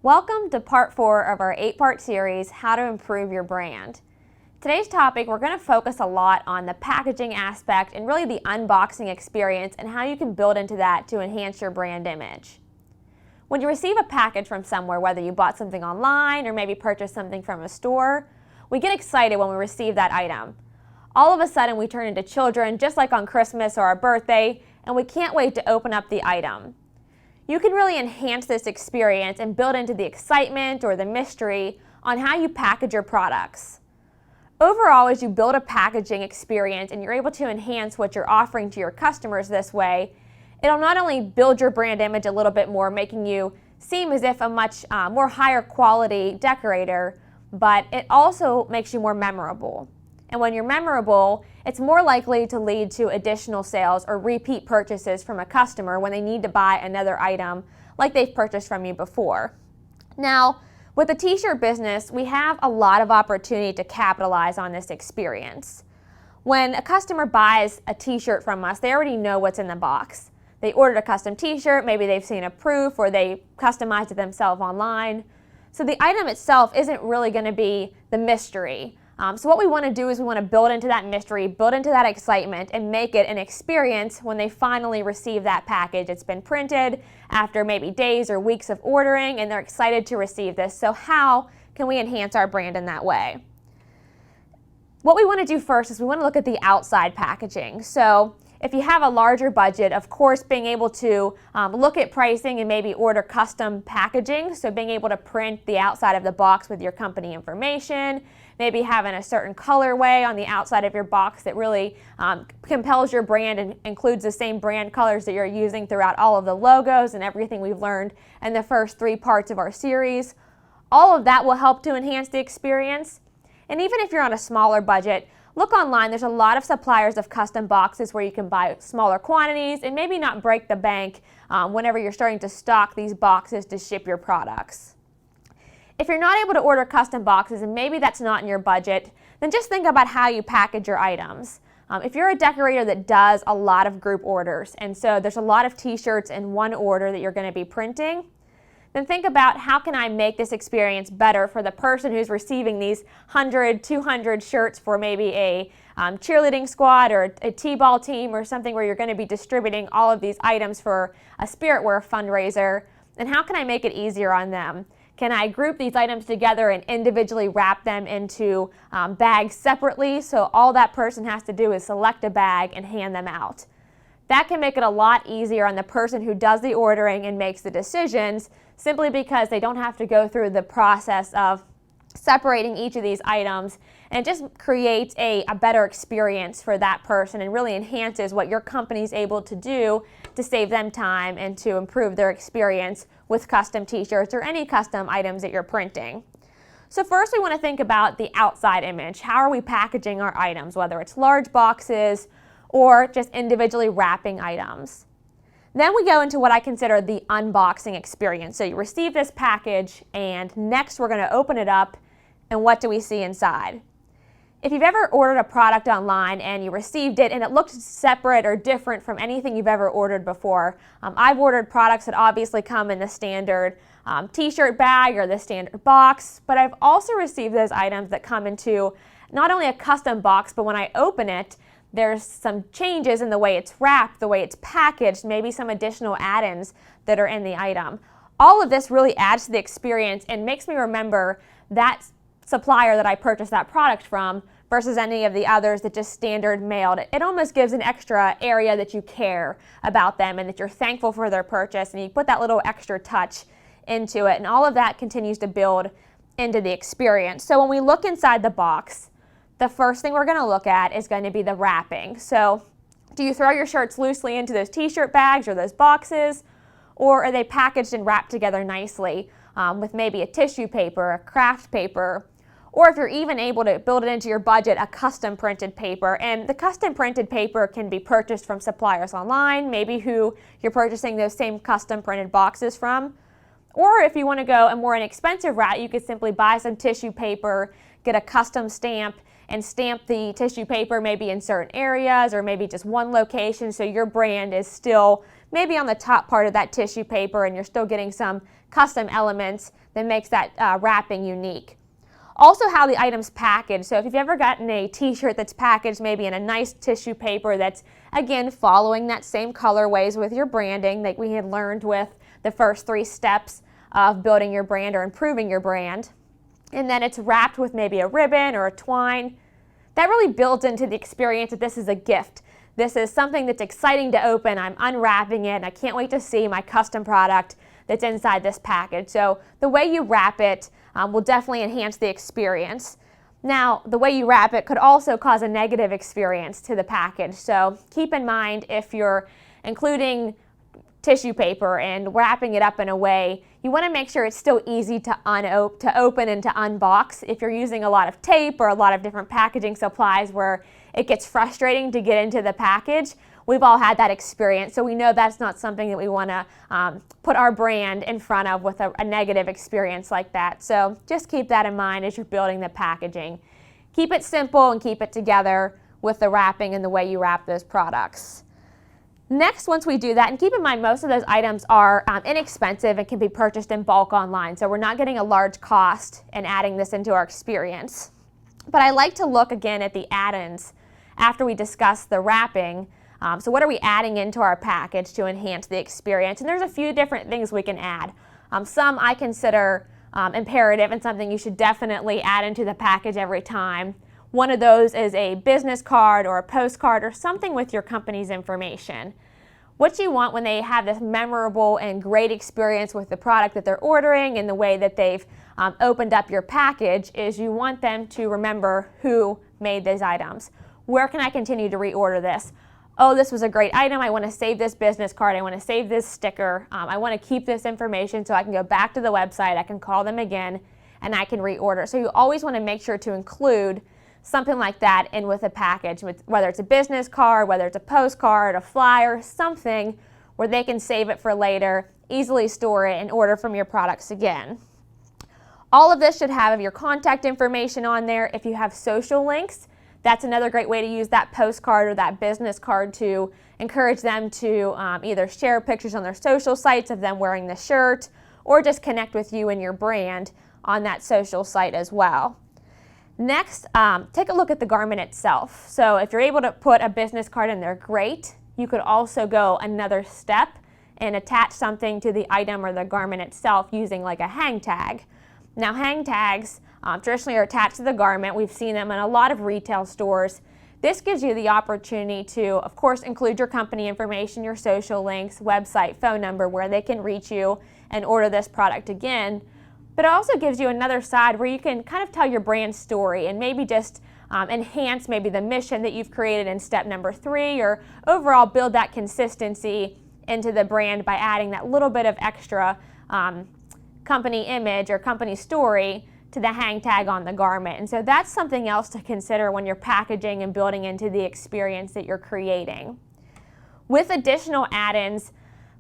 Welcome to part 4 of our 8-part series, How to Improve Your Brand. Today's topic, we're going to focus a lot on the packaging aspect and really the unboxing experience and how you can build into that to enhance your brand image. When you receive a package from somewhere, whether you bought something online or maybe purchased something from a store, we get excited when we receive that item. All of a sudden, we turn into children, just like on Christmas or our birthday, and we can't wait to open up the item. You can really enhance this experience and build into the excitement or the mystery on how you package your products. Overall, as you build a packaging experience and you're able to enhance what you're offering to your customers this way, it'll not only build your brand image a little bit more, making you seem as if a much more higher quality decorator, but it also makes you more memorable. And when you're memorable, it's more likely to lead to additional sales or repeat purchases from a customer when they need to buy another item like they've purchased from you before. Now, with the t-shirt business, we have a lot of opportunity to capitalize on this experience. When a customer buys a t-shirt from us, they already know what's in the box. They ordered a custom t-shirt, maybe they've seen a proof or they customized it themselves online. So the item itself isn't really going to be the mystery. So what we want to do is we want to build into that mystery, build into that excitement, and make it an experience when they finally receive that package. It's been printed after maybe days or weeks of ordering, and they're excited to receive this. So how can we enhance our brand in that way? What we want to do first is we want to look at the outside packaging. So if you have a larger budget, of course, being able to look at pricing and maybe order custom packaging, so being able to print the outside of the box with your company information, maybe having a certain colorway on the outside of your box that really compels your brand and includes the same brand colors that you're using throughout all of the logos and everything we've learned in the first 3 parts of our series. All of that will help to enhance the experience. And even if you're on a smaller budget, look online. There's a lot of suppliers of custom boxes where you can buy smaller quantities and maybe not break the bank whenever you're starting to stock these boxes to ship your products. If you're not able to order custom boxes and maybe that's not in your budget, then just think about how you package your items. If you're a decorator that does a lot of group orders, and so there's a lot of t-shirts in one order that you're going to be printing, then think about how can I make this experience better for the person who's receiving these 100, 200 shirts for maybe a cheerleading squad or a t-ball team or something where you're going to be distributing all of these items for a spirit wear fundraiser, and how can I make it easier on them? Can I group these items together and individually wrap them into bags separately so all that person has to do is select a bag and hand them out? That can make it a lot easier on the person who does the ordering and makes the decisions, simply because they don't have to go through the process of separating each of these items, and it just creates a better experience for that person and really enhances what your company is able to do to save them time and to improve their experience with custom t-shirts or any custom items that you're printing. So first we want to think about the outside image. How are we packaging our items, whether it's large boxes or just individually wrapping items? Then we go into what I consider the unboxing experience. So you receive this package, and next we're going to open it up, and what do we see inside? If you've ever ordered a product online and you received it and it looked separate or different from anything you've ever ordered before, I've ordered products that obviously come in the standard t-shirt bag or the standard box, but I've also received those items that come into not only a custom box, but when I open it, there's some changes in the way it's wrapped, the way it's packaged, maybe some additional add-ins that are in the item. All of this really adds to the experience and makes me remember that supplier that I purchased that product from versus any of the others that just standard mailed. It almost gives an extra area that you care about them and that you're thankful for their purchase, and you put that little extra touch into it, and all of that continues to build into the experience. So when we look inside the box, the first thing we're going to look at is going to be the wrapping. So do you throw your shirts loosely into those t-shirt bags or those boxes, or are they packaged and wrapped together nicely with maybe a tissue paper, a craft paper, or if you're even able to build it into your budget, a custom printed paper. And the custom printed paper can be purchased from suppliers online, maybe who you're purchasing those same custom printed boxes from. Or if you want to go a more inexpensive route, you could simply buy some tissue paper, get a custom stamp, and stamp the tissue paper maybe in certain areas or maybe just one location, so your brand is still maybe on the top part of that tissue paper and you're still getting some custom elements that makes that wrapping unique. Also, how the item's packaged. So if you've ever gotten a t-shirt that's packaged maybe in a nice tissue paper that's, again, following that same colorways with your branding that we had learned with the first 3 steps of building your brand or improving your brand, and then it's wrapped with maybe a ribbon or a twine, that really builds into the experience that this is a gift. This is something that's exciting to open. I'm unwrapping it, and I can't wait to see my custom product that's inside this package. So the way you wrap it will definitely enhance the experience. Now, the way you wrap it could also cause a negative experience to the package. So keep in mind, if you're including tissue paper and wrapping it up in a way, you want to make sure it's still easy to open and to unbox. If you're using a lot of tape or a lot of different packaging supplies where it gets frustrating to get into the package, we've all had that experience, so we know that's not something that we want to put our brand in front of with a negative experience like that. So just keep that in mind as you're building the packaging. Keep it simple and keep it together with the wrapping and the way you wrap those products. Next, once we do that, and keep in mind most of those items are inexpensive and can be purchased in bulk online, so we're not getting a large cost and adding this into our experience. But I like to look again at the add-ins after we discuss the wrapping. So what are we adding into our package to enhance the experience? And there's a few different things we can add. Some I consider imperative and something you should definitely add into the package every time. One of those is a business card or a postcard or something with your company's information. What you want when they have this memorable and great experience with the product that they're ordering and the way that they've opened up your package is you want them to remember who made these items. Where can I continue to reorder this? Oh, this was a great item. I want to save this business card. I want to save this sticker. I want to keep this information so I can go back to the website. I can call them again and I can reorder. So you always want to make sure to include something like that in with a package, whether it's a business card, whether it's a postcard, a flyer, something where they can save it for later, easily store it, and order from your products again. All of this should have your contact information on there. If you have social links, that's another great way to use that postcard or that business card to encourage them to either share pictures on their social sites of them wearing the shirt or just connect with you and your brand on that social site as well. Next, take a look at the garment itself. So if you're able to put a business card in there, great. You could also go another step and attach something to the item or the garment itself using like a hang tag. Now, hang tags traditionally are attached to the garment. We've seen them in a lot of retail stores. This gives you the opportunity to, of course, include your company information, your social links, website, phone number, where they can reach you and order this product again. But it also gives you another side where you can kind of tell your brand story and maybe just enhance maybe the mission that you've created in step number 3, or overall build that consistency into the brand by adding that little bit of extra company image or company story to the hang tag on the garment. And so that's something else to consider when you're packaging and building into the experience that you're creating. With additional add-ins,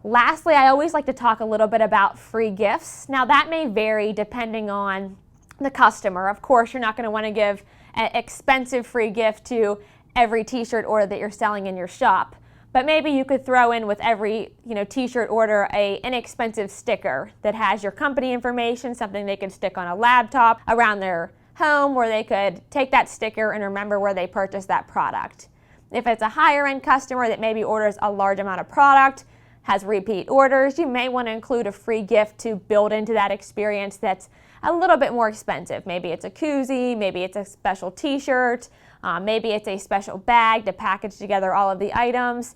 lastly, I always like to talk a little bit about free gifts. Now that may vary depending on the customer. Of course, you're not going to want to give an expensive free gift to every t-shirt order that you're selling in your shop. But maybe you could throw in with every t-shirt order an inexpensive sticker that has your company information, something they could stick on a laptop around their home where they could take that sticker and remember where they purchased that product. If it's a higher end customer that maybe orders a large amount of product, has repeat orders, you may want to include a free gift to build into that experience that's a little bit more expensive. Maybe it's a koozie, maybe it's a special t-shirt, maybe it's a special bag to package together all of the items.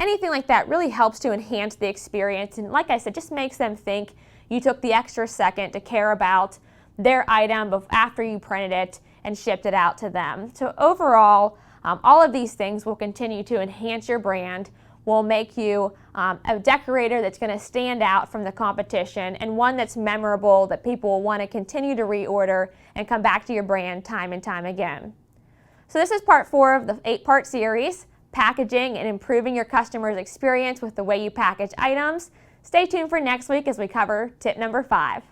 Anything like that really helps to enhance the experience, and like I said, just makes them think you took the extra second to care about their item after you printed it and shipped it out to them. So overall, all of these things will continue to enhance your brand, will make you a decorator that's going to stand out from the competition, and one that's memorable that people will want to continue to reorder and come back to your brand time and time again. So this is part 4 of the 8-part series, packaging and improving your customer's experience with the way you package items. Stay tuned for next week as we cover tip number 5.